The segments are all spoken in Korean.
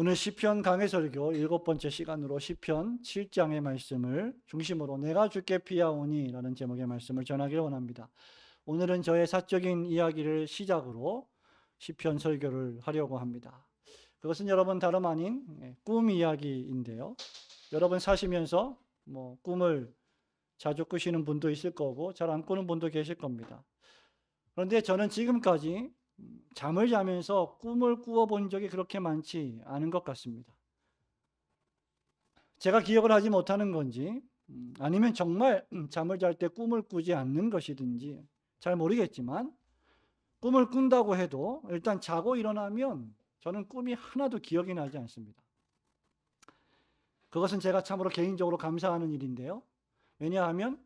오늘 시편 강해 설교 7번째 시간으로 시편 7장의 말씀을 중심으로 내가 주께 피하오니 라는 제목의 말씀을 전하기를 원합니다. 오늘은 저의 사적인 이야기를 시작으로 시편 설교를 하려고 합니다. 그것은 여러분 다름 아닌 꿈 이야기인데요. 여러분 사시면서 꿈을 자주 꾸시는 분도 있을 거고 잘 안 꾸는 분도 계실 겁니다. 그런데 저는 지금까지 잠을 자면서 꿈을 꾸어 본 적이 그렇게 많지 않은 것 같습니다. 제가 기억을 하지 못하는 건지 아니면 정말 잠을 잘 때 꿈을 꾸지 않는 것이든지 잘 모르겠지만 꿈을 꾼다고 해도 일단 자고 일어나면 저는 꿈이 하나도 기억이 나지 않습니다. 그것은 제가 참으로 개인적으로 감사하는 일인데요. 왜냐하면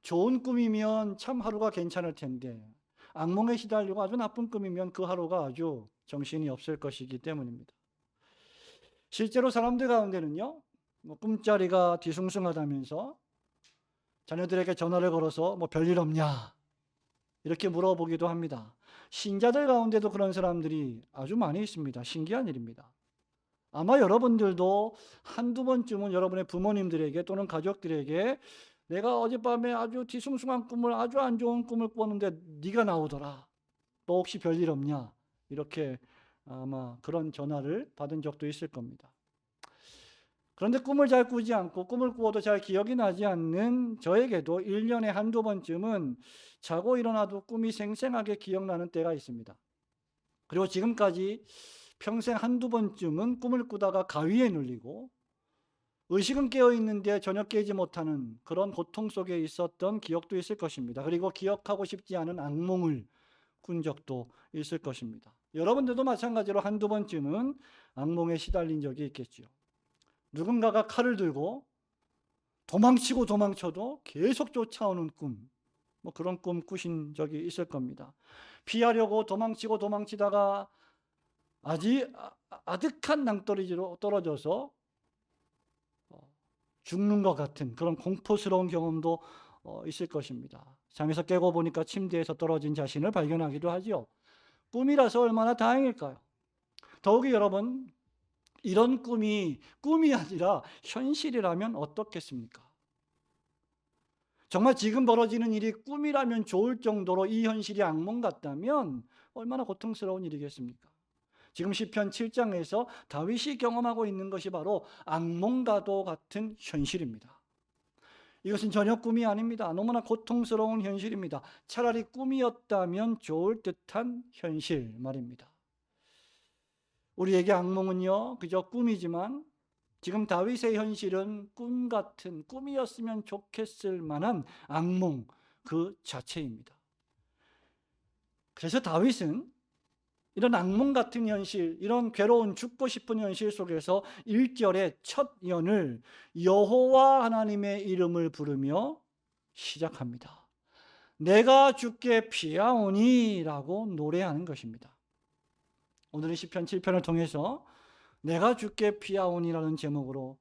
좋은 꿈이면 참 하루가 괜찮을 텐데 악몽에 시달리고 아주 나쁜 꿈이면 그 하루가 아주 정신이 없을 것이기 때문입니다. 실제로 사람들 가운데는요, 꿈자리가 뒤숭숭하다면서 자녀들에게 전화를 걸어서 별일 없냐 이렇게 물어보기도 합니다. 신자들 가운데도 그런 사람들이 아주 많이 있습니다. 신기한 일입니다. 아마 여러분들도 한두 번쯤은 여러분의 부모님들에게 또는 가족들에게 내가 어젯밤에 아주 뒤숭숭한 꿈을, 아주 안 좋은 꿈을 꿨는데 네가 나오더라. 너 혹시 별일 없냐? 이렇게 아마 그런 전화를 받은 적도 있을 겁니다. 그런데 꿈을 잘 꾸지 않고 꿈을 꾸어도 잘 기억이 나지 않는 저에게도 1년에 한두 번쯤은 자고 일어나도 꿈이 생생하게 기억나는 때가 있습니다. 그리고 지금까지 평생 한두 번쯤은 꿈을 꾸다가 가위에 눌리고 의식은 깨어 있는데 전혀 깨지 못하는 그런 고통 속에 있었던 기억도 있을 것입니다. 그리고 기억하고 싶지 않은 악몽을 꾼 적도 있을 것입니다. 여러분들도 마찬가지로 한두 번쯤은 악몽에 시달린 적이 있겠죠. 누군가가 칼을 들고 도망치고 도망쳐도 계속 쫓아오는 꿈, 그런 꿈 꾸신 적이 있을 겁니다. 피하려고 도망치고 도망치다가 아득한 낭떠러지로 떨어져서 죽는 것 같은 그런 공포스러운 경험도 있을 것입니다. 잠에서 깨고 보니까 침대에서 떨어진 자신을 발견하기도 하죠. 꿈이라서 얼마나 다행일까요? 더욱이 여러분, 이런 꿈이 아니라 현실이라면 어떻겠습니까? 정말 지금 벌어지는 일이 꿈이라면 좋을 정도로 이 현실이 악몽 같다면 얼마나 고통스러운 일이겠습니까? 지금 시편 7장에서 다윗이 경험하고 있는 것이 바로 악몽과도 같은 현실입니다. 이것은 전혀 꿈이 아닙니다. 너무나 고통스러운 현실입니다. 차라리 꿈이었다면 좋을 듯한 현실 말입니다. 우리에게 악몽은요, 그저 꿈이지만 지금 다윗의 현실은 꿈 같은, 꿈이었으면 좋겠을 만한 악몽 그 자체입니다. 그래서 다윗은 이런 악몽 같은 현실, 이런 괴로운 죽고 싶은 현실 속에서 1절의 첫 연을 여호와 하나님의 이름을 부르며 시작합니다. 내가 주께 피하오니 라고 노래하는 것입니다. 오늘은 시편 7편을 통해서 내가 주께 피하오니라는 제목으로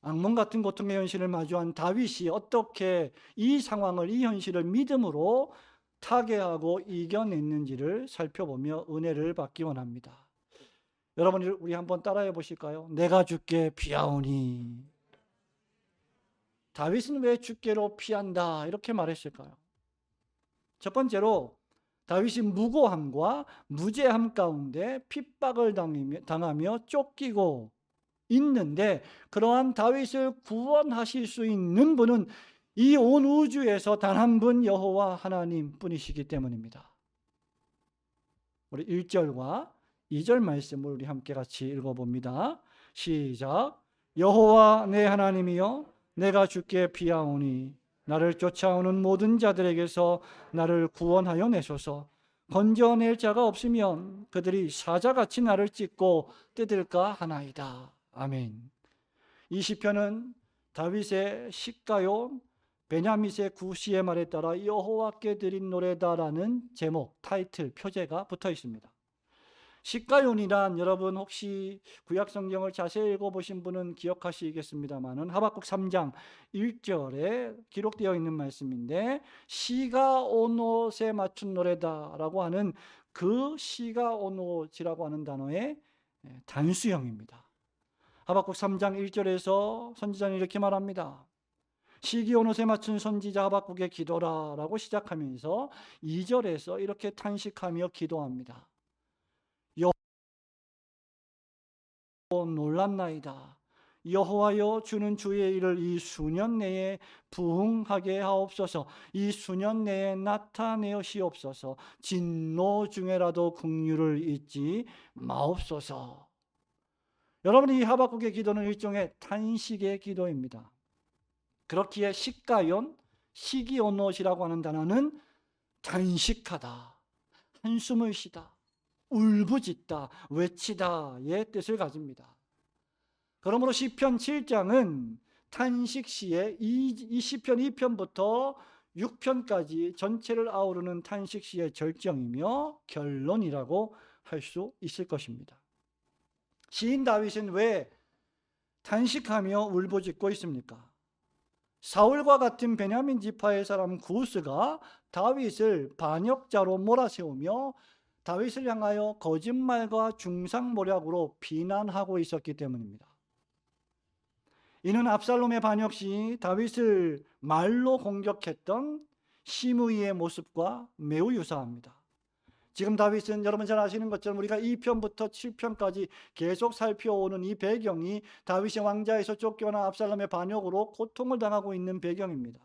악몽 같은 고통의 현실을 마주한 다윗이 어떻게 이 상황을, 이 현실을 믿음으로 타개하고 이겨냈는지를 살펴보며 은혜를 받기 원합니다. 여러분, 우리 한번 따라해 보실까요? 내가 주께 피하오니. 다윗은 왜 주께로 피한다 이렇게 말했을까요? 첫 번째로 다윗이 무고함과 무죄함 가운데 핍박을 당하며 쫓기고 있는데 그러한 다윗을 구원하실 수 있는 분은 이 온 우주에서 단 한 분 여호와 하나님 뿐이시기 때문입니다. 우리 1절과 2절 말씀을 우리 함께 같이 읽어봅니다. 시작. 여호와 내 하나님이여 내가 주께 피하오니 나를 쫓아오는 모든 자들에게서 나를 구원하여 내소서. 건져낼 자가 없으면 그들이 사자같이 나를 찢고 뜯을까 하나이다. 아멘. 이 시편은 다윗의 시가요 베냐밋의 구시의 말에 따라 여호와께 드린 노래다라는 제목, 타이틀, 표제가 붙어 있습니다. 시가요니란 여러분 혹시 구약성경을 자세히 읽어보신 분은 기억하시겠습니다마는 하박국 3장 1절에 기록되어 있는 말씀인데 시가 온 옷에 맞춘 노래다라고 하는 그 시가 온 옷이라고 하는 단어의 단수형입니다. 하박국 3장 1절에서 선지자는 이렇게 말합니다. 시기 온옷에 맞춘 선지자 하박국의 기도라 라고 시작하면서 2절에서 이렇게 탄식하며 기도합니다. 여호와 놀랐나이다. 여호와여 주는 주의 일을 이 수년 내에 부응하게 하옵소서. 이 수년 내에 나타내시옵소서. 진노 중에라도 긍휼을 잊지 마옵소서. 여러분, 이 하박국의 기도는 일종의 탄식의 기도입니다. 그렇기에 시가연, 시기온옷이라고 하는 단어는 단식하다, 한숨을 쉬다, 울부짖다, 외치다의 뜻을 가집니다. 그러므로 시편 7장은 탄식시의 이 시편 2편부터 6편까지 전체를 아우르는 탄식시의 절정이며 결론이라고 할 수 있을 것입니다. 시인 다윗은 왜 탄식하며 울부짖고 있습니까? 사울과 같은 베냐민 지파의 사람 구스가 다윗을 반역자로 몰아세우며 다윗을 향하여 거짓말과 중상모략으로 비난하고 있었기 때문입니다. 이는 압살롬의 반역 시 다윗을 말로 공격했던 시므이의 모습과 매우 유사합니다. 지금 다윗은 여러분 잘 아시는 것처럼 우리가 2편부터 7편까지 계속 살펴오는 이 배경이 다윗이 왕자에서 쫓겨나 압살롬의 반역으로 고통을 당하고 있는 배경입니다.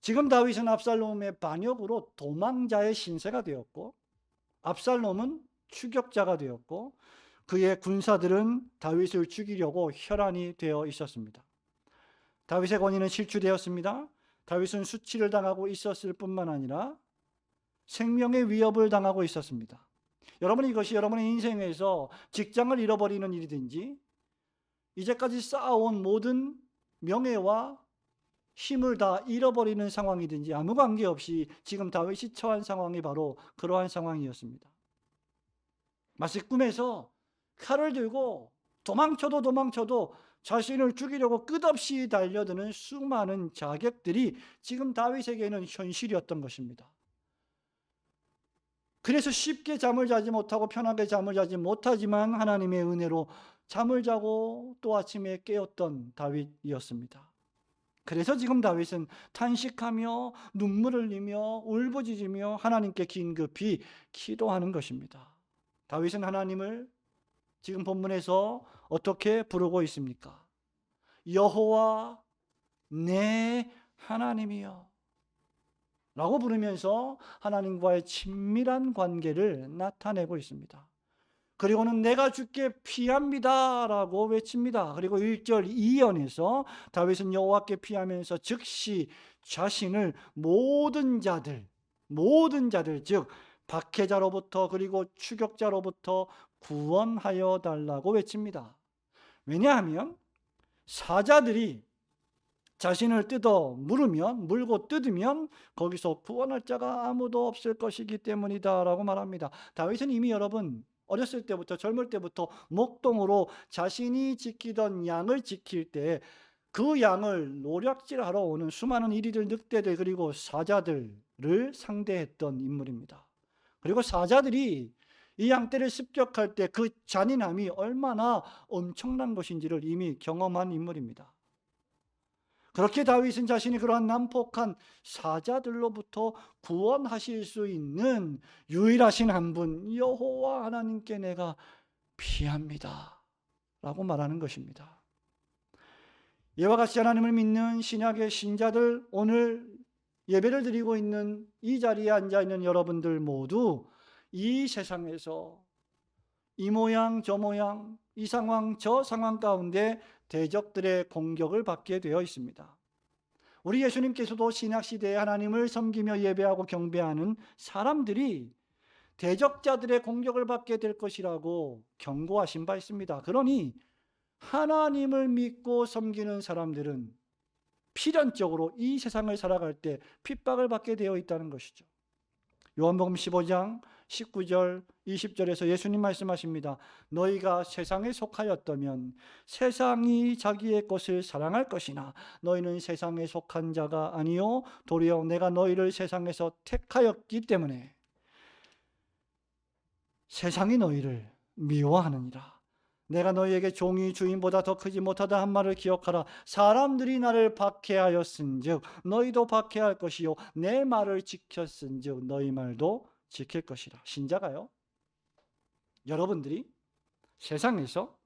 지금 다윗은 압살롬의 반역으로 도망자의 신세가 되었고, 압살롬은 추격자가 되었고, 그의 군사들은 다윗을 죽이려고 혈안이 되어 있었습니다. 다윗의 권위는 실추되었습니다. 다윗은 수치를 당하고 있었을 뿐만 아니라 생명의 위협을 당하고 있었습니다. 여러분, 이것이 여러분의 인생에서 직장을 잃어버리는 일이든지 이제까지 쌓아온 모든 명예와 힘을 다 잃어버리는 상황이든지 아무 관계없이 지금 다윗이 처한 상황이 바로 그러한 상황이었습니다. 마치 꿈에서 칼을 들고 도망쳐도 자신을 죽이려고 끝없이 달려드는 수많은 자객들이 지금 다윗에게는 현실이었던 것입니다. 그래서 쉽게 잠을 자지 못하고 편하게 잠을 자지 못하지만 하나님의 은혜로 잠을 자고 또 아침에 깨었던 다윗이었습니다. 그래서 지금 다윗은 탄식하며 눈물을 흘리며 울부짖으며 하나님께 긴급히 기도하는 것입니다. 다윗은 하나님을 지금 본문에서 어떻게 부르고 있습니까? 여호와 내 하나님이여 라고 부르면서 하나님과의 친밀한 관계를 나타내고 있습니다. 그리고는 내가 주께 피합니다 라고 외칩니다. 그리고 1절 2연에서 다윗은 여호와께 피하면서 즉시 자신을 모든 자들 즉 박해자로부터 그리고 추격자로부터 구원하여 달라고 외칩니다. 왜냐하면 사자들이 자신을 물고 뜯으면 거기서 구원할 자가 아무도 없을 것이기 때문이다 라고 말합니다. 다윗은 이미 여러분 어렸을 때부터 젊을 때부터 목동으로 자신이 지키던 양을 지킬 때 그 양을 노략질하러 오는 수많은 이리들 늑대들 그리고 사자들을 상대했던 인물입니다. 그리고 사자들이 이 양떼를 습격할 때 그 잔인함이 얼마나 엄청난 것인지를 이미 경험한 인물입니다. 그렇게 다윗은 자신이 그러한 난폭한 사자들로부터 구원하실 수 있는 유일하신 한 분 여호와 하나님께 내가 피합니다 라고 말하는 것입니다. 이와 같이 하나님을 믿는 신약의 신자들, 오늘 예배를 드리고 있는 이 자리에 앉아있는 여러분들 모두 이 세상에서 이 모양 저 모양 이 상황 저 상황 가운데 대적들의 공격을 받게 되어 있습니다. 우리 예수님께서도 신약시대에 하나님을 섬기며 예배하고 경배하는 사람들이 대적자들의 공격을 받게 될 것이라고 경고하신 바 있습니다. 그러니 하나님을 믿고 섬기는 사람들은 필연적으로 이 세상을 살아갈 때 핍박을 받게 되어 있다는 것이죠. 요한복음 15장 19절 20절에서 예수님 말씀하십니다. 너희가 세상에 속하였다면 세상이 자기의 것을 사랑할 것이나 너희는 세상에 속한 자가 아니요 도리어 내가 너희를 세상에서 택하였기 때문에 세상이 너희를 미워하느니라. 내가 너희에게 종이 주인보다 더 크지 못하다 한 말을 기억하라. 사람들이 나를 박해하였은즉 너희도 박해할 것이요 내 말을 지켰은즉 너희 말도 지킬 것이라. 신자가요, 여러분들이 세상에서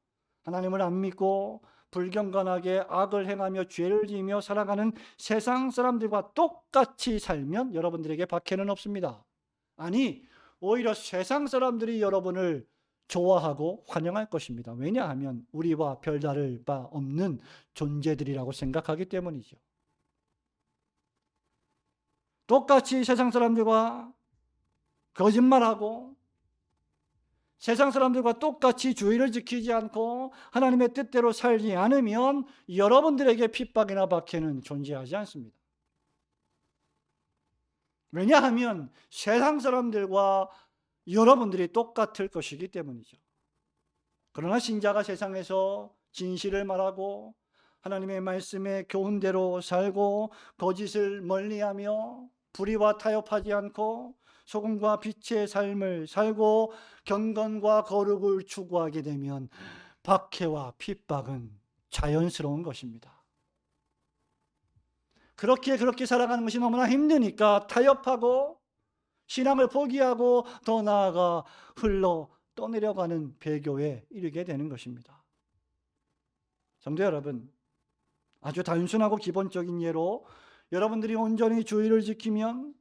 하나님을 안 믿고 불경건하게 악을 행하며 죄를 지으며 살아가는 세상 사람들과 똑같이 살면 여러분들에게 박해는 없습니다. 아니, 오히려 세상 사람들이 여러분을 좋아하고 환영할 것입니다. 왜냐하면 우리와 별다를 바 없는 존재들이라고 생각하기 때문이죠. 똑같이 세상 사람들과 거짓말하고 세상 사람들과 똑같이 주의를 지키지 않고 하나님의 뜻대로 살지 않으면 여러분들에게 핍박이나 박해는 존재하지 않습니다. 왜냐하면 세상 사람들과 여러분들이 똑같을 것이기 때문이죠. 그러나 신자가 세상에서 진실을 말하고 하나님의 말씀에 교훈대로 살고 거짓을 멀리하며 불의와 타협하지 않고 소금과 빛의 삶을 살고 경건과 거룩을 추구하게 되면 박해와 핍박은 자연스러운 것입니다. 그렇게 살아가는 것이 너무나 힘드니까 타협하고 신앙을 포기하고 더 나아가 흘러 떠내려가는 배교에 이르게 되는 것입니다. 성도 여러분, 아주 단순하고 기본적인 예로 여러분들이 온전히 주의를 지키면,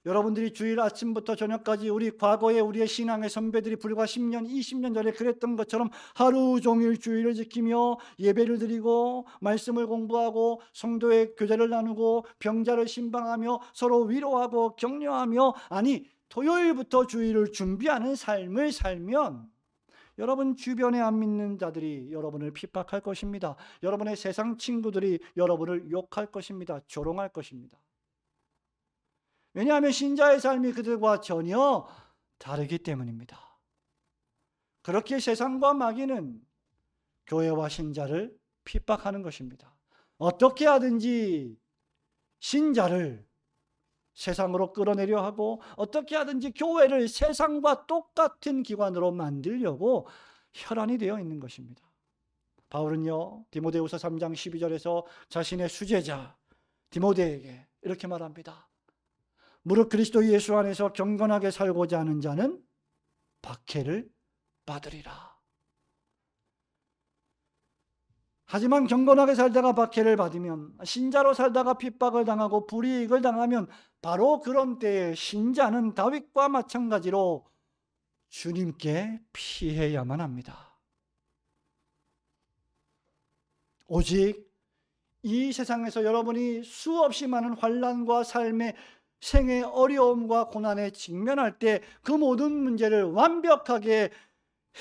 여러분들이 주일 아침부터 저녁까지 우리 과거에 우리의 신앙의 선배들이 불과 10년, 20년 전에 그랬던 것처럼 하루 종일 주일을 지키며 예배를 드리고 말씀을 공부하고 성도의 교제를 나누고 병자를 신방하며 서로 위로하고 격려하며, 아니 토요일부터 주일을 준비하는 삶을 살면 여러분 주변에 안 믿는 자들이 여러분을 핍박할 것입니다. 여러분의 세상 친구들이 여러분을 욕할 것입니다. 조롱할 것입니다. 왜냐하면 신자의 삶이 그들과 전혀 다르기 때문입니다. 그렇게 세상과 마귀는 교회와 신자를 핍박하는 것입니다. 어떻게 하든지 신자를 세상으로 끌어내려 하고 어떻게 하든지 교회를 세상과 똑같은 기관으로 만들려고 혈안이 되어 있는 것입니다. 바울은요, 디모데후서 3장 12절에서 자신의 수제자 디모데에게 이렇게 말합니다. 무릇 그리스도 예수 안에서 경건하게 살고자 하는 자는 박해를 받으리라. 하지만 경건하게 살다가 박해를 받으면, 신자로 살다가 핍박을 당하고 불이익을 당하면 바로 그런 때에 신자는 다윗과 마찬가지로 주님께 피해야만 합니다. 오직 이 세상에서 여러분이 수없이 많은 환난과 삶의 생의 어려움과 고난에 직면할 때 그 모든 문제를 완벽하게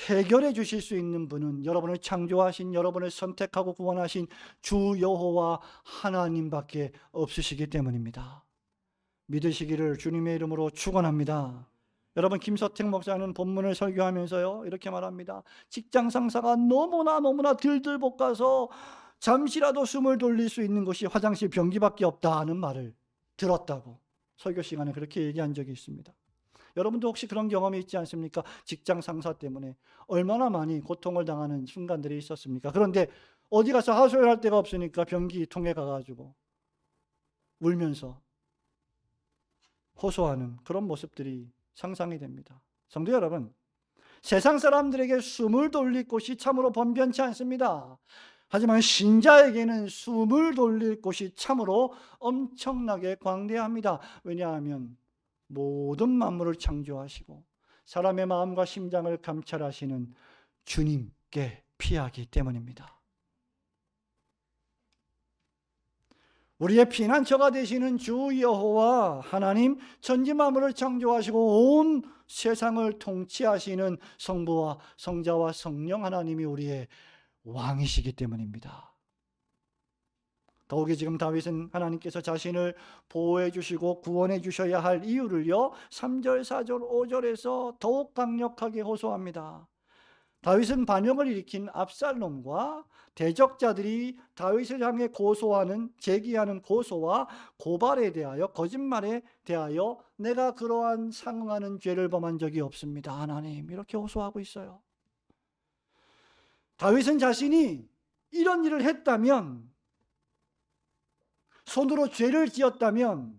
해결해 주실 수 있는 분은 여러분을 창조하신, 여러분을 선택하고 구원하신 주 여호와 하나님밖에 없으시기 때문입니다. 믿으시기를 주님의 이름으로 축원합니다. 여러분, 김서택 목사는 본문을 설교하면서요 이렇게 말합니다. 직장 상사가 너무나 들들 볶아서 잠시라도 숨을 돌릴 수 있는 곳이 화장실 변기밖에 없다는 말을 들었다고 설교 시간에 그렇게 얘기한 적이 있습니다. 여러분도 혹시 그런 경험이 있지 않습니까? 직장 상사 때문에 얼마나 많이 고통을 당하는 순간들이 있었습니까? 그런데 어디 가서 하소연할 데가 없으니까 변기통에 가가지고 울면서 호소하는 그런 모습들이 상상이 됩니다. 성도 여러분, 세상 사람들에게 숨을 돌릴 곳이 참으로 번변치 않습니다. 하지만 신자에게는 숨을 돌릴 곳이 참으로 엄청나게 광대합니다. 왜냐하면 모든 만물을 창조하시고 사람의 마음과 심장을 감찰하시는 주님께 피하기 때문입니다. 우리의 피난처가 되시는 주 여호와 하나님, 천지 만물을 창조하시고 온 세상을 통치하시는 성부와 성자와 성령 하나님이 우리의 왕이시기 때문입니다. 더욱이 지금 다윗은 하나님께서 자신을 보호해 주시고 구원해 주셔야 할 이유를요 3절, 4절, 5절에서 더욱 강력하게 호소합니다. 다윗은 반역을 일으킨 압살롬과 대적자들이 다윗을 향해 제기하는 고소와 고발에 대하여, 거짓말에 대하여 내가 그러한 상응하는 죄를 범한 적이 없습니다, 하나님, 이렇게 호소하고 있어요. 다윗은 자신이 이런 일을 했다면, 손으로 죄를 지었다면,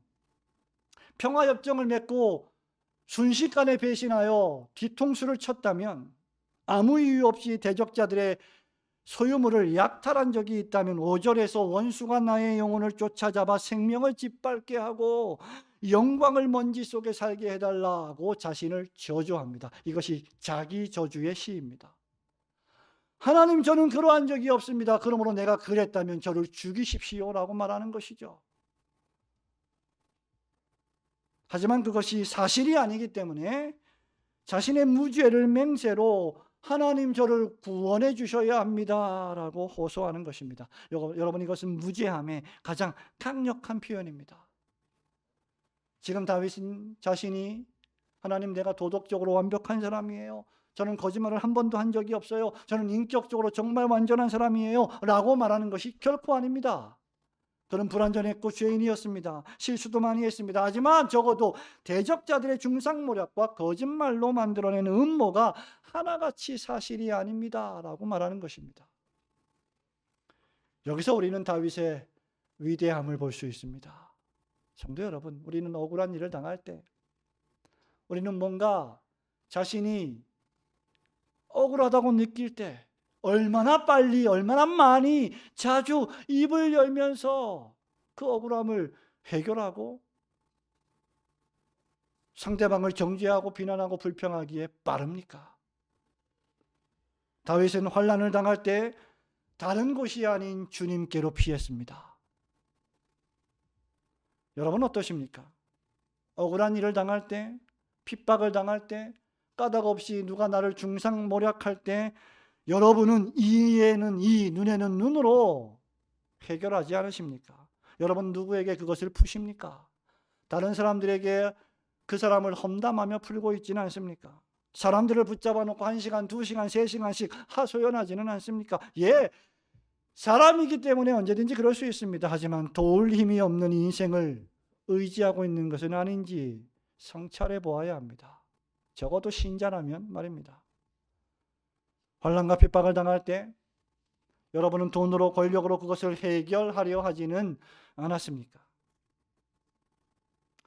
평화협정을 맺고 순식간에 배신하여 뒤통수를 쳤다면, 아무 이유 없이 대적자들의 소유물을 약탈한 적이 있다면 5절에서 원수가 나의 영혼을 쫓아잡아 생명을 짓밟게 하고 영광을 먼지 속에 살게 해달라고 자신을 저주합니다. 이것이 자기 저주의 시입니다. 하나님, 저는 그러한 적이 없습니다. 그러므로 내가 그랬다면 저를 죽이십시오라고 말하는 것이죠. 하지만 그것이 사실이 아니기 때문에 자신의 무죄를 맹세로 하나님, 저를 구원해 주셔야 합니다라고 호소하는 것입니다. 여러분, 이것은 무죄함의 가장 강력한 표현입니다. 지금 다윗은 자신이 하나님, 내가 도덕적으로 완벽한 사람이에요, 저는 거짓말을 한 번도 한 적이 없어요, 저는 인격적으로 정말 완전한 사람이에요 라고 말하는 것이 결코 아닙니다. 그는 불완전했고 죄인이었습니다. 실수도 많이 했습니다. 하지만 적어도 대적자들의 중상모략과 거짓말로 만들어낸 음모가 하나같이 사실이 아닙니다 라고 말하는 것입니다. 여기서 우리는 다윗의 위대함을 볼 수 있습니다. 성도 여러분, 우리는 억울한 일을 당할 때, 우리는 뭔가 자신이 억울하다고 느낄 때 얼마나 빨리, 얼마나 많이, 자주 입을 열면서 그 억울함을 해결하고 상대방을 정죄하고 비난하고 불평하기에 빠릅니까? 다윗은 환난을 당할 때 다른 곳이 아닌 주님께로 피했습니다. 여러분 어떠십니까? 억울한 일을 당할 때, 핍박을 당할 때, 까닭 없이 누가 나를 중상모략할 때 여러분은 이에는 이, 눈에는 눈으로 해결하지 않으십니까? 여러분 누구에게 그것을 푸십니까? 다른 사람들에게 그 사람을 험담하며 풀고 있지는 않습니까? 사람들을 붙잡아 놓고 1시간, 2시간, 3시간씩 하소연하지는 않습니까? 예, 사람이기 때문에 언제든지 그럴 수 있습니다. 하지만 도울 힘이 없는 인생을 의지하고 있는 것은 아닌지 성찰해 보아야 합니다. 적어도 신자라면 말입니다. 환난과 핍박을 당할 때 여러분은 돈으로, 권력으로 그것을 해결하려 하지는 않았습니까?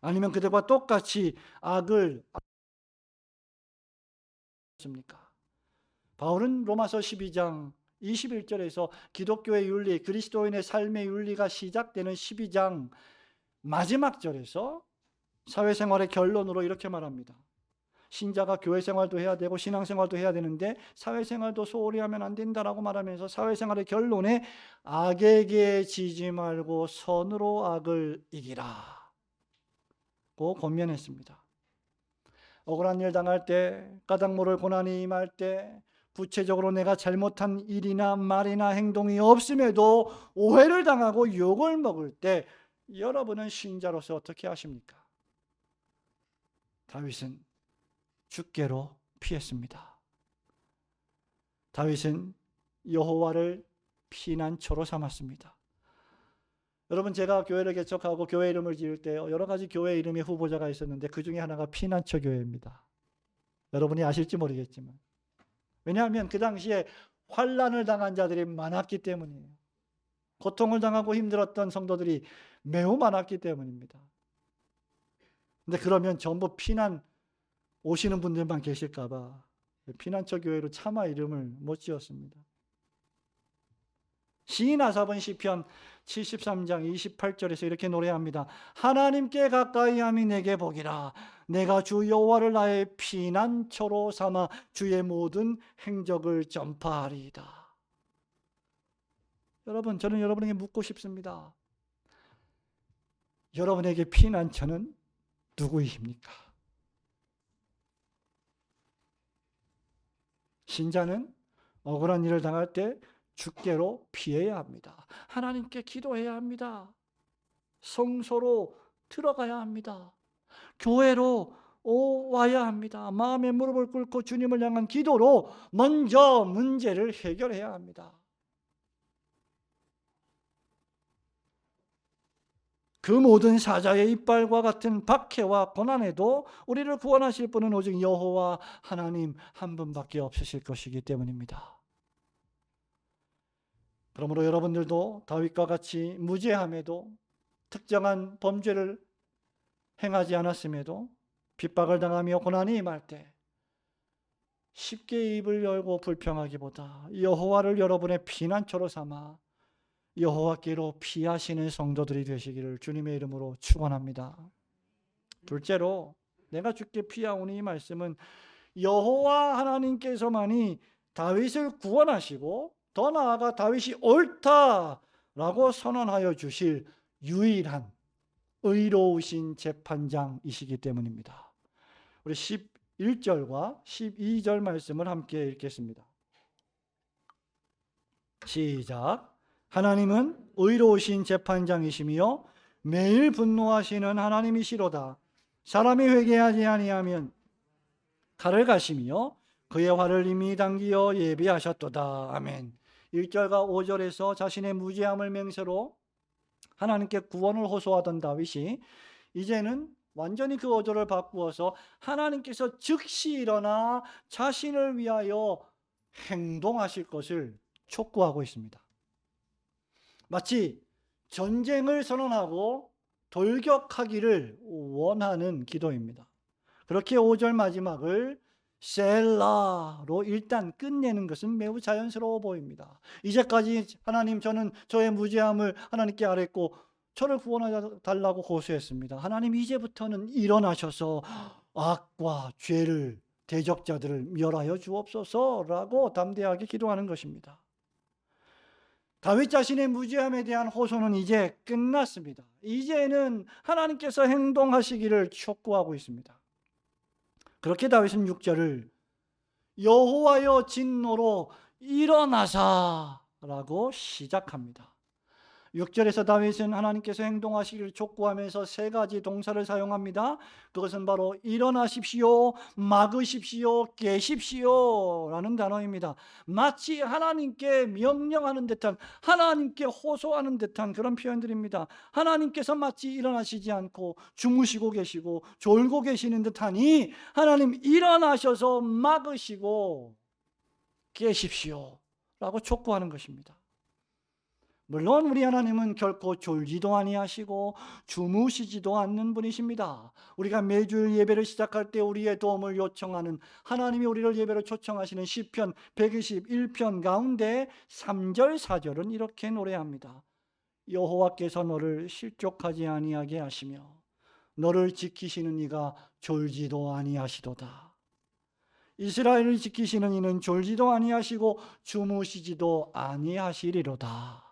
아니면 그들과 똑같이 악을 했습니까? 바울은 로마서 12장 21절에서 기독교의 윤리, 그리스도인의 삶의 윤리가 시작되는 12장 마지막 절에서 사회생활의 결론으로 이렇게 말합니다. 신자가 교회 생활도 해야 되고 신앙생활도 해야 되는데 사회생활도 소홀히 하면 안 된다라고 말하면서 사회생활의 결론에 악에게 지지 말고 선으로 악을 이기라 고 권면했습니다. 억울한 일 당할 때, 까닭 모를 고난이 임할 때, 구체적으로 내가 잘못한 일이나 말이나 행동이 없음에도 오해를 당하고 욕을 먹을 때 여러분은 신자로서 어떻게 하십니까? 다윗은 주께로 피했습니다. 다윗은 여호와를 피난처로 삼았습니다. 여러분, 제가 교회를 개척하고 교회 이름을 지을 때 여러 가지 교회 이름의 후보자가 있었는데 그 중에 하나가 피난처 교회입니다. 여러분이 아실지 모르겠지만, 왜냐하면 그 당시에 환난을 당한 자들이 많았기 때문이에요. 고통을 당하고 힘들었던 성도들이 매우 많았기 때문입니다. 근데 그러면 전부 피난 오시는 분들만 계실까 봐 피난처 교회로 차마 이름을 못 지었습니다. 시인 아삽은 시편 73장 28절에서 이렇게 노래합니다. 하나님께 가까이 함이 내게 복이라. 내가 주 여호와를 나의 피난처로 삼아 주의 모든 행적을 전파하리이다. 여러분, 저는 여러분에게 묻고 싶습니다. 여러분에게 피난처는 누구이십니까? 신자는 억울한 일을 당할 때 주께로 피해야 합니다. 하나님께 기도해야 합니다. 성소로 들어가야 합니다. 교회로 와야 합니다. 마음의 무릎을 꿇고 주님을 향한 기도로 먼저 문제를 해결해야 합니다. 그 모든 사자의 이빨과 같은 박해와 고난에도 우리를 구원하실 분은 오직 여호와 하나님 한 분밖에 없으실 것이기 때문입니다. 그러므로 여러분들도 다윗과 같이 무죄함에도 특정한 범죄를 행하지 않았음에도 핍박을 당하며 고난이 임할 때 쉽게 입을 열고 불평하기보다 여호와를 여러분의 피난처로 삼아 여호와께로 피하시는 성도들이 되시기를 주님의 이름으로 축원합니다. 둘째로 내가 주께 피하오니 이 말씀은 여호와 하나님께서만이 다윗을 구원하시고 더 나아가 다윗이 옳다라고 선언하여 주실 유일한 의로우신 재판장이시기 때문입니다. 우리 11절과 12절 말씀을 함께 읽겠습니다. 시작. 하나님은 의로우신 재판장이시며 매일 분노하시는 하나님이시로다. 사람이 회개하지 아니하면 칼을 가시며 그의 화를 이미 당기어 예비하셨도다. 아멘. 1절과 5절에서 자신의 무죄함을 맹세로 하나님께 구원을 호소하던 다윗이 이제는 완전히 그 어조를 바꾸어서 하나님께서 즉시 일어나 자신을 위하여 행동하실 것을 촉구하고 있습니다. 마치 전쟁을 선언하고 돌격하기를 원하는 기도입니다. 그렇게 5절 마지막을 셀라로 일단 끝내는 것은 매우 자연스러워 보입니다. 이제까지 하나님, 저는 저의 무죄함을 하나님께 아뢰고 저를 구원해 달라고 호소했습니다. 하나님, 이제부터는 일어나셔서 악과 죄를, 대적자들을 멸하여 주옵소서라고 담대하게 기도하는 것입니다. 다윗 자신의 무죄함에 대한 호소는 이제 끝났습니다. 이제는 하나님께서 행동하시기를 촉구하고 있습니다. 그렇게 다윗은 6절을 여호와여 진노로 일어나사라고 시작합니다. 6절에서 다윗은 하나님께서 행동하시기를 촉구하면서 세 가지 동사를 사용합니다. 그것은 바로 일어나십시오, 막으십시오, 깨십시오 라는 단어입니다. 마치 하나님께 명령하는 듯한, 하나님께 호소하는 듯한 그런 표현들입니다. 하나님께서 마치 일어나시지 않고 주무시고 계시고 졸고 계시는 듯하니 하나님 일어나셔서 막으시고 깨십시오 라고 촉구하는 것입니다. 물론 우리 하나님은 결코 졸지도 아니하시고 주무시지도 않는 분이십니다. 우리가 매주일 예배를 시작할 때 우리의 도움을 요청하는, 하나님이 우리를 예배로 초청하시는 시편 121편 가운데 3절 4절은 이렇게 노래합니다. 여호와께서 너를 실족하지 아니하게 하시며 너를 지키시는 이가 졸지도 아니하시도다. 이스라엘을 지키시는 이는 졸지도 아니하시고 주무시지도 아니하시리로다.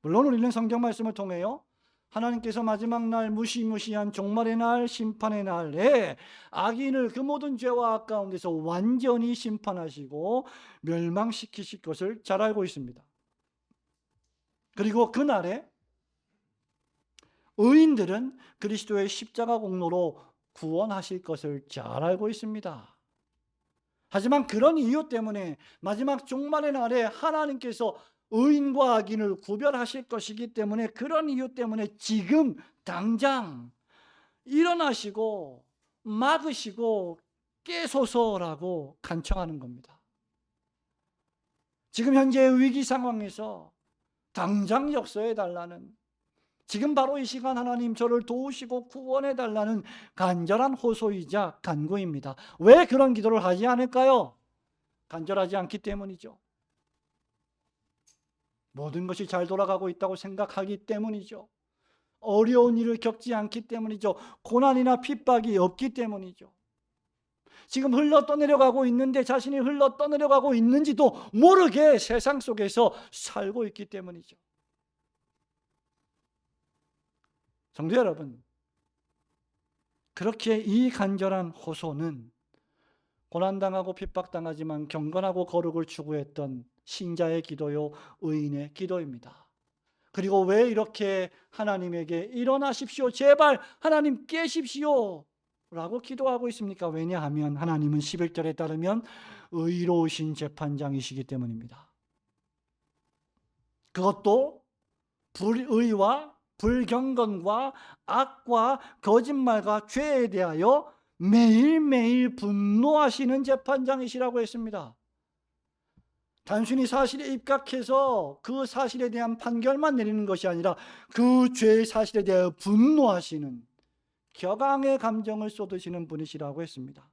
물론 우리는 성경 말씀을 통해요, 하나님께서 마지막 날, 무시무시한 종말의 날, 심판의 날에 악인을 그 모든 죄와 악 가운데서 완전히 심판하시고 멸망시키실 것을 잘 알고 있습니다. 그리고 그날에 의인들은 그리스도의 십자가 공로로 구원하실 것을 잘 알고 있습니다. 하지만 그런 이유 때문에 마지막 종말의 날에 하나님께서 의인과 악인을 구별하실 것이기 때문에, 그런 이유 때문에 지금 당장 일어나시고 막으시고 깨소서라고 간청하는 겁니다. 지금 현재의 위기 상황에서 당장 역사해 달라는, 지금 바로 이 시간 하나님 저를 도우시고 구원해 달라는 간절한 호소이자 간구입니다. 왜 그런 기도를 하지 않을까요? 간절하지 않기 때문이죠. 모든 것이 잘 돌아가고 있다고 생각하기 때문이죠. 어려운 일을 겪지 않기 때문이죠. 고난이나 핍박이 없기 때문이죠. 지금 흘러 떠내려가고 있는데 자신이 흘러 떠내려가고 있는지도 모르게 세상 속에서 살고 있기 때문이죠. 성도 여러분, 그렇게 이 간절한 호소는 고난당하고 핍박당하지만 경건하고 거룩을 추구했던 신자의 기도요, 의인의 기도입니다. 그리고 왜 이렇게 하나님에게 일어나십시오, 제발 하나님 깨십시오, 라고 기도하고 있습니까? 왜냐하면 하나님은 11절에 따르면 의로우신 재판장이시기 때문입니다. 그것도 불의와 불경건과 악과 거짓말과 죄에 대하여 매일매일 분노하시는 재판장이시라고 했습니다. 단순히 사실에 입각해서 그 사실에 대한 판결만 내리는 것이 아니라 그 죄의 사실에 대하여 분노하시는 격앙의 감정을 쏟으시는 분이시라고 했습니다.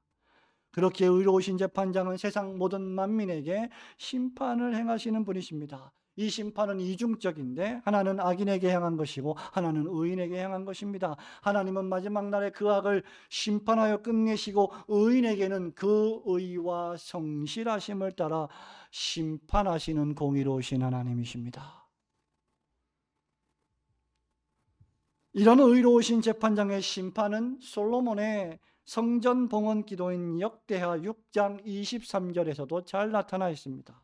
그렇게 의로우신 재판장은 세상 모든 만민에게 심판을 행하시는 분이십니다. 이 심판은 이중적인데 하나는 악인에게 향한 것이고 하나는 의인에게 향한 것입니다. 하나님은 마지막 날에 그 악을 심판하여 끝내시고 의인에게는 그 의와 성실하심을 따라 심판하시는 공의로우신 하나님이십니다. 이런 의로우신 재판장의 심판은 솔로몬의 성전 봉헌 기도인 역대하 6장 23절에서도 잘 나타나 있습니다.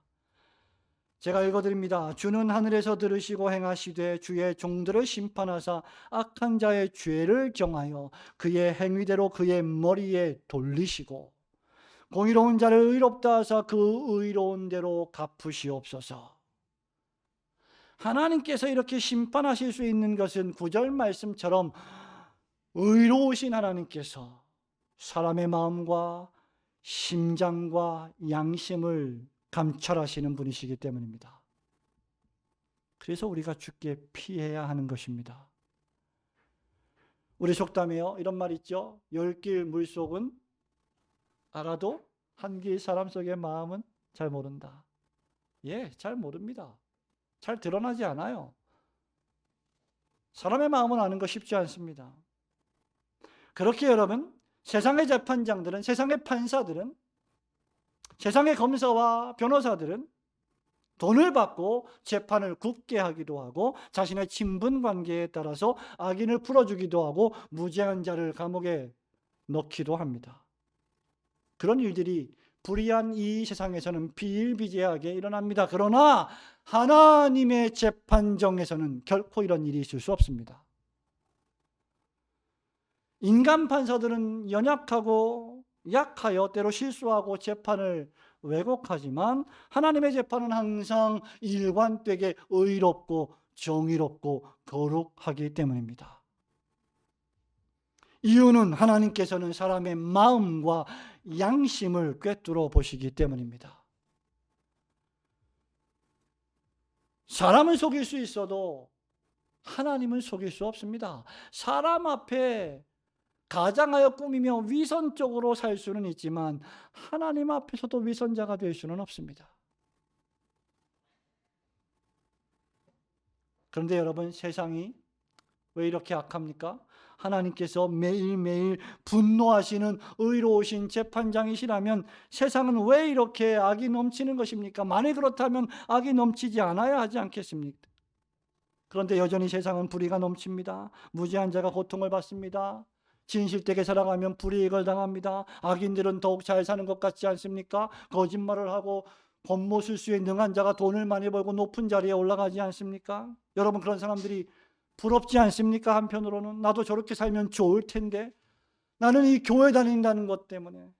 제가 읽어드립니다. 주는 하늘에서 들으시고 행하시되 주의 종들을 심판하사 악한 자의 죄를 정하여 그의 행위대로 그의 머리에 돌리시고 공의로운 자를 의롭다 하사 그 의로운 대로 갚으시옵소서. 하나님께서 이렇게 심판하실 수 있는 것은 9절 말씀처럼 의로우신 하나님께서 사람의 마음과 심장과 양심을 감찰하시는 분이시기 때문입니다. 그래서 우리가 주께 피해야 하는 것입니다. 우리 속담에요 이런 말 있죠. 10길 물속은 알아도 한 길 사람 속의 마음은 잘 모른다. 예, 잘 모릅니다. 잘 드러나지 않아요. 사람의 마음은 아는 거 쉽지 않습니다. 그렇게 여러분, 세상의 재판장들은, 세상의 판사들은, 세상의 검사와 변호사들은 돈을 받고 재판을 굳게 하기도 하고 자신의 친분 관계에 따라서 악인을 풀어주기도 하고 무죄한 자를 감옥에 넣기도 합니다. 그런 일들이 불의한 이 세상에서는 비일비재하게 일어납니다. 그러나 하나님의 재판정에서는 결코 이런 일이 있을 수 없습니다. 인간 판사들은 연약하고 약하여 때로 실수하고 재판을 왜곡하지만 하나님의 재판은 항상 일관되게 의롭고 정의롭고 거룩하기 때문입니다. 이유는 하나님께서는 사람의 마음과 양심을 꿰뚫어 보시기 때문입니다. 사람은 속일 수 있어도 하나님은 속일 수 없습니다. 사람 앞에 가장하여 꾸미며 위선적으로 살 수는 있지만 하나님 앞에서도 위선자가 될 수는 없습니다. 그런데 여러분, 세상이 왜 이렇게 악합니까? 하나님께서 매일매일 분노하시는 의로우신 재판장이시라면 세상은 왜 이렇게 악이 넘치는 것입니까? 만약 그렇다면 악이 넘치지 않아야 하지 않겠습니까? 그런데 여전히 세상은 불의가 넘칩니다. 무죄한 자가 고통을 받습니다. 진실되게 살아가면 불이익을 당합니다. 악인들은 더욱 잘 사는 것 같지 않습니까? 거짓말을 하고 권모술수에 능한 자가 돈을 많이 벌고 높은 자리에 올라가지 않습니까? 여러분, 그런 사람들이 부럽지 않습니까? 한편으로는 나도 저렇게 살면 좋을 텐데, 나는 이 교회 다닌다는 것 때문에,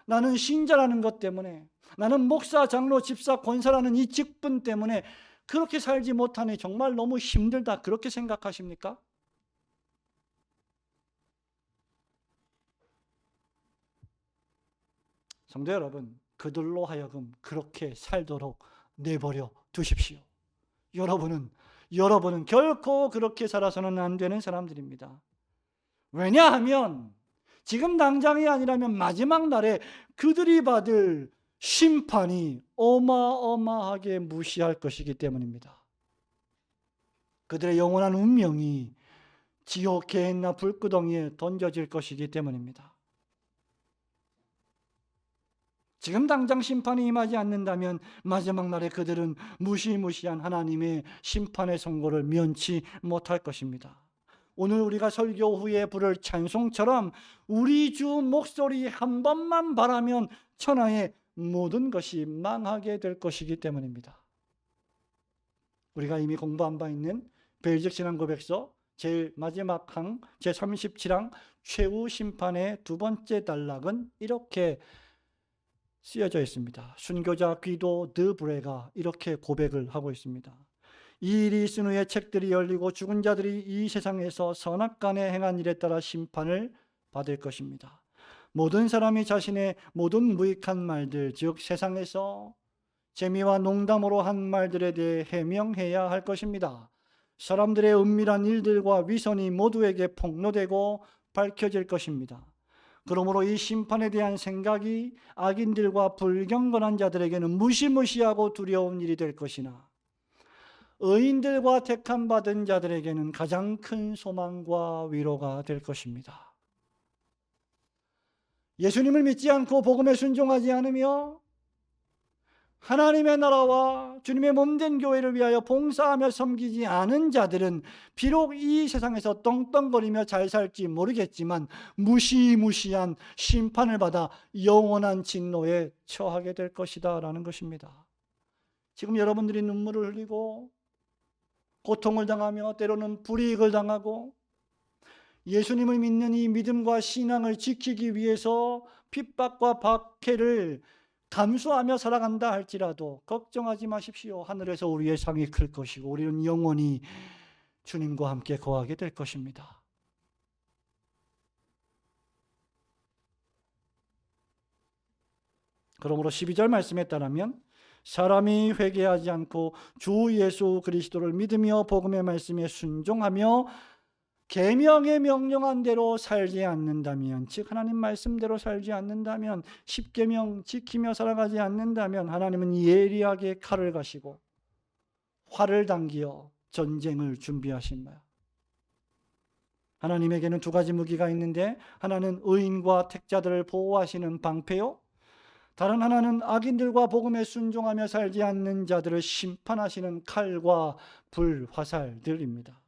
나는 신자라는 것 때문에, 나는 목사, 장로, 집사, 권사라는 이 직분 때문에 그렇게 살지 못하니 정말 너무 힘들다, 그렇게 생각하십니까? 성도 여러분, 그들로 하여금 그렇게 살도록 내버려 두십시오. 여러분은 결코 그렇게 살아서는 안 되는 사람들입니다. 왜냐하면 지금 당장이 아니라면 마지막 날에 그들이 받을 심판이 어마어마하게 무시할 것이기 때문입니다. 그들의 영원한 운명이 지옥 개인나 불구덩이에 던져질 것이기 때문입니다. 지금 당장 심판이 임하지 않는다면 마지막 날에 그들은 무시무시한 하나님의 심판의 선고를 면치 못할 것입니다. 오늘 우리가 설교 후에 부를 찬송처럼 우리 주 목소리 한 번만 바라면 천하의 모든 것이 망하게 될 것이기 때문입니다. 우리가 이미 공부한 바 있는 벨적 신앙 고백서 제일 마지막 항 제37항 최후 심판의 두 번째 단락은 이렇게 쓰여져 있습니다. 순교자 귀도 드브레가 이렇게 고백을 하고 있습니다. 이 일이 있은 후에 책들이 열리고 죽은 자들이 이 세상에서 선악간에 행한 일에 따라 심판을 받을 것입니다. 모든 사람이 자신의 모든 무익한 말들, 즉 세상에서 재미와 농담으로 한 말들에 대해 해명해야 할 것입니다. 사람들의 은밀한 일들과 위선이 모두에게 폭로되고 밝혀질 것입니다. 그러므로 이 심판에 대한 생각이 악인들과 불경건한 자들에게는 무시무시하고 두려운 일이 될 것이나 의인들과 택함받은 자들에게는 가장 큰 소망과 위로가 될 것입니다. 예수님을 믿지 않고 복음에 순종하지 않으며 하나님의 나라와 주님의 몸된 교회를 위하여 봉사하며 섬기지 않은 자들은 비록 이 세상에서 떵떵거리며 잘 살지 모르겠지만 무시무시한 심판을 받아 영원한 진노에 처하게 될 것이다 라는 것입니다. 지금 여러분들이 눈물을 흘리고 고통을 당하며 때로는 불이익을 당하고 예수님을 믿는 이 믿음과 신앙을 지키기 위해서 핍박과 박해를 감수하며 살아간다 할지라도 걱정하지 마십시오. 하늘에서 우리의 상이 클 것이고 우리는 영원히 주님과 함께 거하게 될 것입니다. 그러므로 12절 말씀에 따르면 사람이 회개하지 않고 주 예수 그리스도를 믿으며 복음의 말씀에 순종하며 계명에 명령한 대로 살지 않는다면, 즉 하나님 말씀대로 살지 않는다면, 십계명 지키며 살아가지 않는다면 하나님은 예리하게 칼을 가시고 활을 당기어 전쟁을 준비하십니다. 하나님에게는 두 가지 무기가 있는데 하나는 의인과 택자들을 보호하시는 방패요, 다른 하나는 악인들과 복음에 순종하며 살지 않는 자들을 심판하시는 칼과 불, 화살들입니다.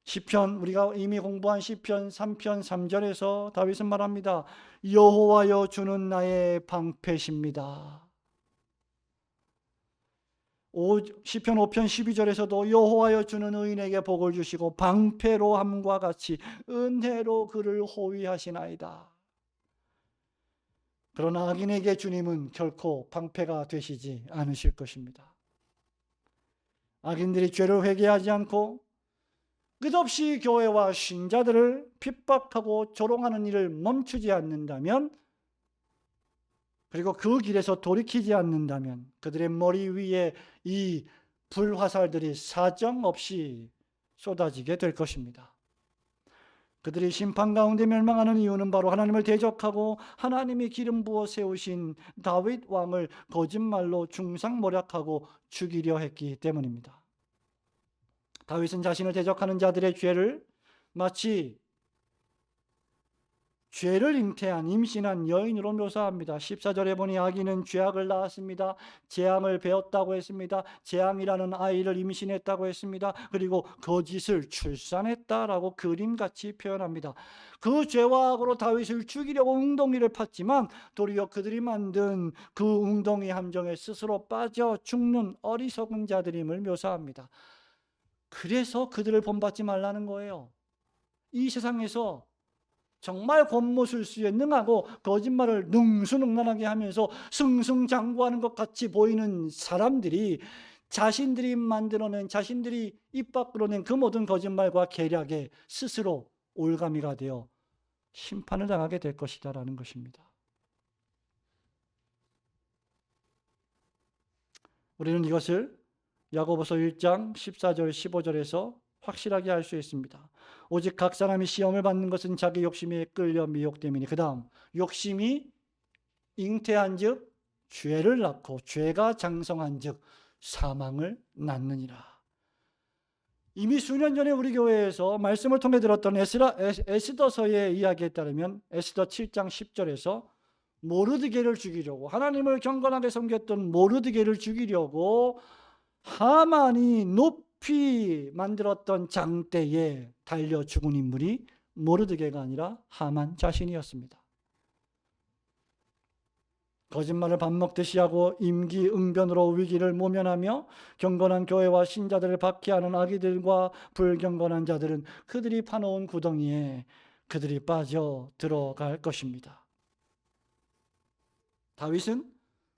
시편, 우리가 이미 공부한 시편 3편 3절에서 다윗은 말합니다. 여호와여 주는 나의 방패십니다. 시편 5편 12절에서도 여호와여 주는 의인에게 복을 주시고 방패로 함과 같이 은혜로 그를 호위하시나이다. 그러나 악인에게 주님은 결코 방패가 되시지 않으실 것입니다. 악인들이 죄를 회개하지 않고 끝없이 교회와 신자들을 핍박하고 조롱하는 일을 멈추지 않는다면, 그리고 그 길에서 돌이키지 않는다면 그들의 머리 위에 이 불화살들이 사정없이 쏟아지게 될 것입니다. 그들이 심판 가운데 멸망하는 이유는 바로 하나님을 대적하고 하나님이 기름 부어 세우신 다윗 왕을 거짓말로 중상모략하고 죽이려 했기 때문입니다. 다윗은 자신을 대적하는 자들의 죄를 마치 죄를 잉태한 임신한 여인으로 묘사합니다. 14절에 보니 악인은 죄악을 낳았습니다. 재앙을 배웠다고 했습니다. 재앙이라는 아이를 임신했다고 했습니다. 그리고 거짓을 출산했다라고 그림같이 표현합니다. 그 죄와 악으로 다윗을 죽이려고 웅덩이를 팠지만 도리어 그들이 만든 그 웅덩이 함정에 스스로 빠져 죽는 어리석은 자들임을 묘사합니다. 그래서 그들을 본받지 말라는 거예요. 이 세상에서 정말 권모술수에 능하고 거짓말을 능수능란하게 하면서 승승장구하는 것 같이 보이는 사람들이 자신들이 만들어낸, 자신들이 입 밖으로 낸 그 모든 거짓말과 계략에 스스로 올가미가 되어 심판을 당하게 될 것이다 라는 것입니다. 우리는 이것을 야고보서 1장 14절 15절에서 확실하게 알 수 있습니다. 오직 각 사람이 시험을 받는 것은 자기 욕심에 끌려 미혹됨이니, 그 다음 욕심이 잉태한 즉 죄를 낳고 죄가 장성한 즉 사망을 낳느니라. 이미 수년 전에 우리 교회에서 말씀을 통해 들었던 에스더서의 이야기에 따르면 에스더 7장 10절에서 모르드게를 죽이려고, 하나님을 경건하게 섬겼던 모르드게를 죽이려고 하만이 높이 만들었던 장대에 달려 죽은 인물이 모르드게가 아니라 하만 자신이었습니다. 거짓말을 밥 먹듯이 하고 임기응변으로 위기를 모면하며 경건한 교회와 신자들을 박해하는 악의들과 불경건한 자들은 그들이 파놓은 구덩이에 그들이 빠져 들어갈 것입니다. 다윗은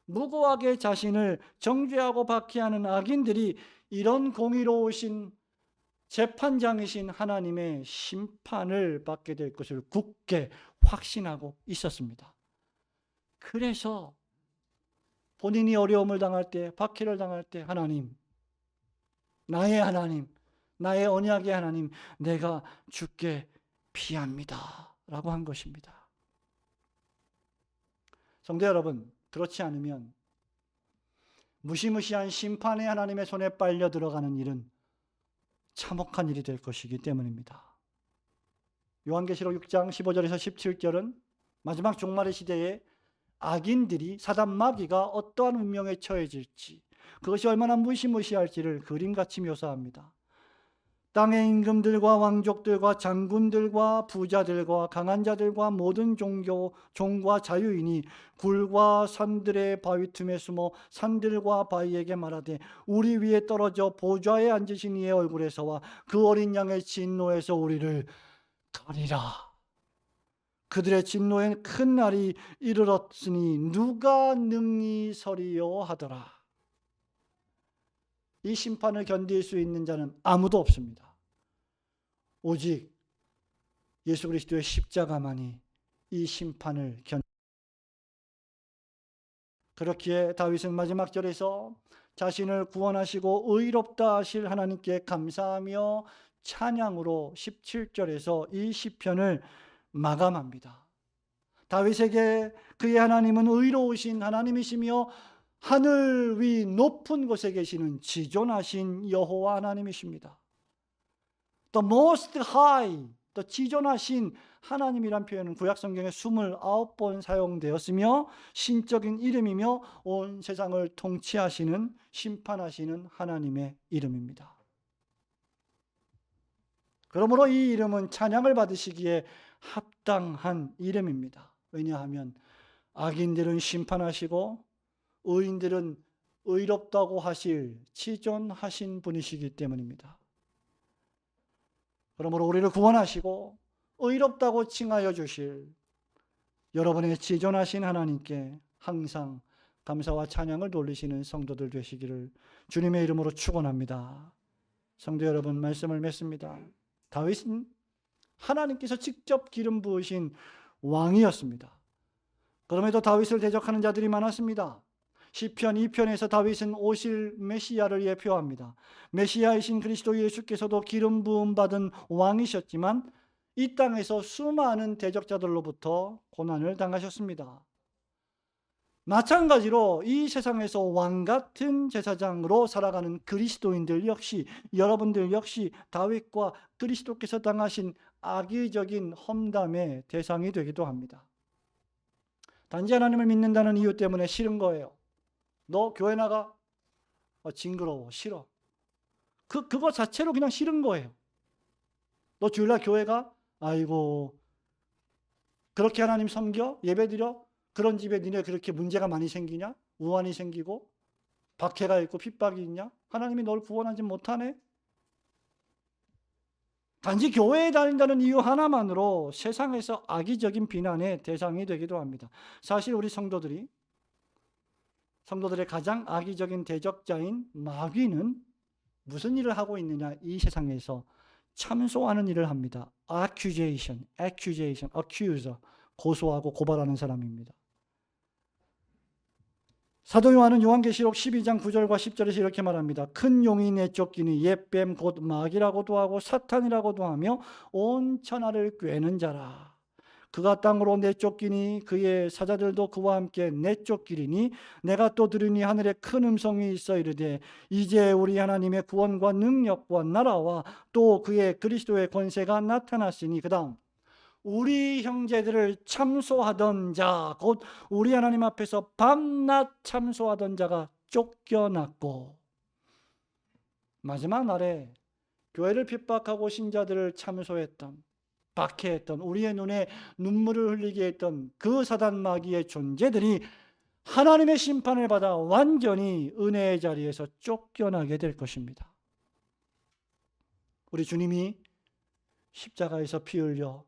무고하게 자신을 정죄하고 박해하는 악인들이 이런 공의로우신 재판장이신 하나님의 심판을 받게 될 것을 굳게 확신하고 있었습니다. 그래서 본인이 어려움을 당할 때, 박해를 당할 때 하나님, 나의 하나님, 나의 언약의 하나님, 내가 주께 피합니다 라고 한 것입니다. 성도 여러분, 그렇지 않으면 무시무시한 심판의 하나님의 손에 빨려 들어가는 일은 참혹한 일이 될 것이기 때문입니다. 요한계시록 6장 15절에서 17절은 마지막 종말의 시대에 악인들이 사단 마귀가 어떠한 운명에 처해질지, 그것이 얼마나 무시무시할지를 그림같이 묘사합니다. 땅의 임금들과 왕족들과 장군들과 부자들과 강한 자들과 모든 종과 자유인이 굴과 산들의 바위 틈에 숨어 산들과 바위에게 말하되 우리 위에 떨어져 보좌에 앉으신 이의 얼굴에서와 그 어린 양의 진노에서 우리를 가리라. 그들의 진노에 큰 날이 이르렀으니 누가 능히 서리요 하더라. 이 심판을 견딜 수 있는 자는 아무도 없습니다. 오직 예수 그리스도의 십자가만이 이 심판을 그렇기에 다윗은 마지막 절에서 자신을 구원하시고 의롭다 하실 하나님께 감사하며 찬양으로 17절에서 이 시편을 마감합니다. 다윗에게 그의 하나님은 의로우신 하나님이시며 하늘 위 높은 곳에 계시는 지존하신 여호와 하나님이십니다. The most high, 또 지존하신 하나님이란 표현은 구약 성경에 29번 사용되었으며 신적인 이름이며 온 세상을 통치하시는 심판하시는 하나님의 이름입니다. 그러므로 이 이름은 찬양을 받으시기에 합당한 이름입니다. 왜냐하면 악인들은 심판하시고 의인들은 의롭다고 하실 지존하신 분이시기 때문입니다. 그러므로 우리를 구원하시고 의롭다고 칭하여 주실 여러분의 지존하신 하나님께 항상 감사와 찬양을 돌리시는 성도들 되시기를 주님의 이름으로 축원합니다. 성도 여러분, 말씀을 맺습니다. 다윗은 하나님께서 직접 기름 부으신 왕이었습니다. 그럼에도 다윗을 대적하는 자들이 많았습니다. 시편 2편에서 다윗은 오실 메시아를 예표합니다. 메시아이신 그리스도 예수께서도 기름 부음 받은 왕이셨지만 이 땅에서 수많은 대적자들로부터 고난을 당하셨습니다. 마찬가지로 이 세상에서 왕 같은 제사장으로 살아가는 그리스도인들 역시, 여러분들 역시 다윗과 그리스도께서 당하신 악의적인 험담의 대상이 되기도 합니다. 단지 하나님을 믿는다는 이유 때문에 싫은 거예요. 너 교회 나가? 징그러워, 싫어. 그거 자체로 그냥 싫은 거예요. 너 주일날 교회 가? 아이고, 그렇게 하나님 섬겨? 예배드려? 그런 집에 니네 그렇게 문제가 많이 생기냐? 우환이 생기고 박해가 있고 핍박이 있냐? 하나님이 널 구원하지 못하네? 단지 교회에 다닌다는 이유 하나만으로 세상에서 악의적인 비난의 대상이 되기도 합니다. 사실 우리 성도들의 가장 악의적인 대적자인 마귀는 무슨 일을 하고 있느냐? 이 세상에서 참소하는 일을 합니다. accusation, accuser, 고소하고 고발하는 사람입니다. 사도 요한은 요한계시록 12장 9절과 10절에서 이렇게 말합니다. 큰 용이 내쫓기니 옛뱀 곧 마귀라고도 하고 사탄이라고도 하며 온 천하를 꿰는 자라. 그가 땅으로 내쫓기니 그의 사자들도 그와 함께 내쫓기리니 내가 또 들으니 하늘에 큰 음성이 있어 이르되 이제 우리 하나님의 구원과 능력과 나라와 또 그의 그리스도의 권세가 나타났으니 그 다음 우리 형제들을 참소하던 자, 곧 우리 하나님 앞에서 밤낮 참소하던 자가 쫓겨났고 마지막 날에 교회를 핍박하고 신자들을 참소했던, 박해했던, 우리의 눈에 눈물을 흘리게 했던 그 사단 마귀의 존재들이 하나님의 심판을 받아 완전히 은혜의 자리에서 쫓겨나게 될 것입니다. 우리 주님이 십자가에서 피 흘려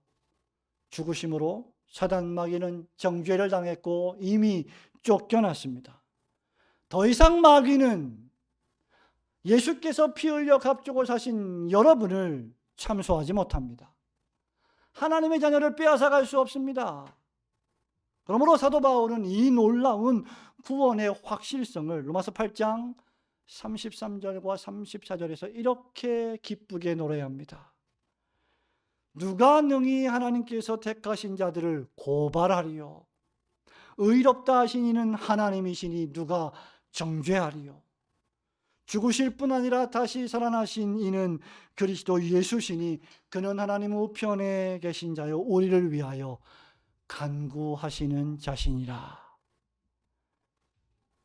죽으심으로 사단 마귀는 정죄를 당했고 이미 쫓겨났습니다. 더 이상 마귀는 예수께서 피 흘려 값주고 사신 여러분을 참소하지 못합니다. 하나님의 자녀를 빼앗아갈 수 없습니다. 그러므로 사도 바울은 이 놀라운 구원의 확실성을 로마서 8장 33절과 34절에서 이렇게 기쁘게 노래합니다. 누가 능히 하나님께서 택하신 자들을 고발하리요. 의롭다 하신 이는 하나님이시니 누가 정죄하리요. 죽으실 뿐 아니라 다시 살아나신 이는 그리스도 예수시니 그는 하나님 우편에 계신 자요 우리를 위하여 간구하시는 자신이라.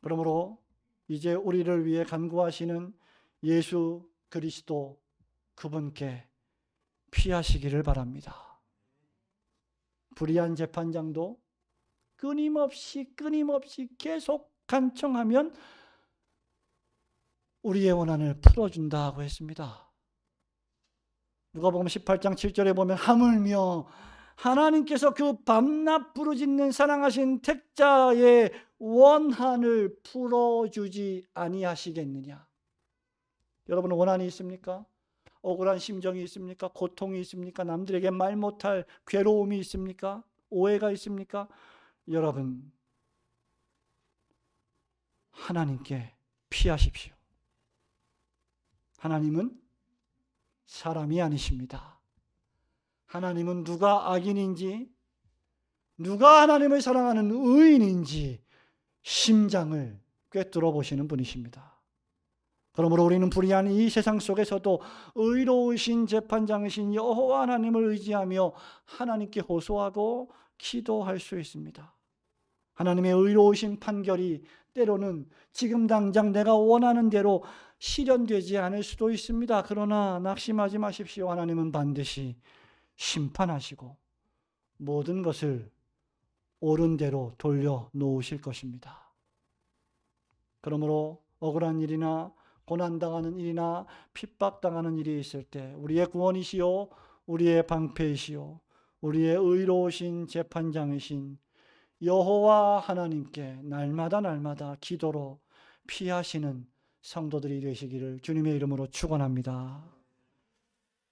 그러므로 이제 우리를 위해 간구하시는 예수 그리스도 그분께 피하시기를 바랍니다. 불의한 재판장도 끊임없이 계속 간청하면 우리의 원한을 풀어준다고 했습니다. 누가복음 18장 7절에 보면 하물며 하나님께서 그 밤낮 부르짖는 사랑하신 택자의 원한을 풀어주지 아니하시겠느냐. 여러분 원한이 있습니까? 억울한 심정이 있습니까? 고통이 있습니까? 남들에게 말 못할 괴로움이 있습니까? 오해가 있습니까? 여러분 하나님께 피하십시오. 하나님은 사람이 아니십니다. 하나님은 누가 악인인지 누가 하나님을 사랑하는 의인인지 심장을 꿰뚫어 보시는 분이십니다. 그러므로 우리는 불의한 이 세상 속에서도 의로우신 재판장이신 여호와 하나님을 의지하며 하나님께 호소하고 기도할 수 있습니다. 하나님의 의로우신 판결이 때로는 지금 당장 내가 원하는 대로 실현되지 않을 수도 있습니다. 그러나 낙심하지 마십시오. 하나님은 반드시 심판하시고 모든 것을 옳은 대로 돌려놓으실 것입니다. 그러므로 억울한 일이나 고난당하는 일이나 핍박당하는 일이 있을 때 우리의 구원이시요 우리의 방패이시요 우리의 의로우신 재판장이신 여호와 하나님께 날마다 기도로 피하시는 성도들이 되시기를 주님의 이름으로 축원합니다.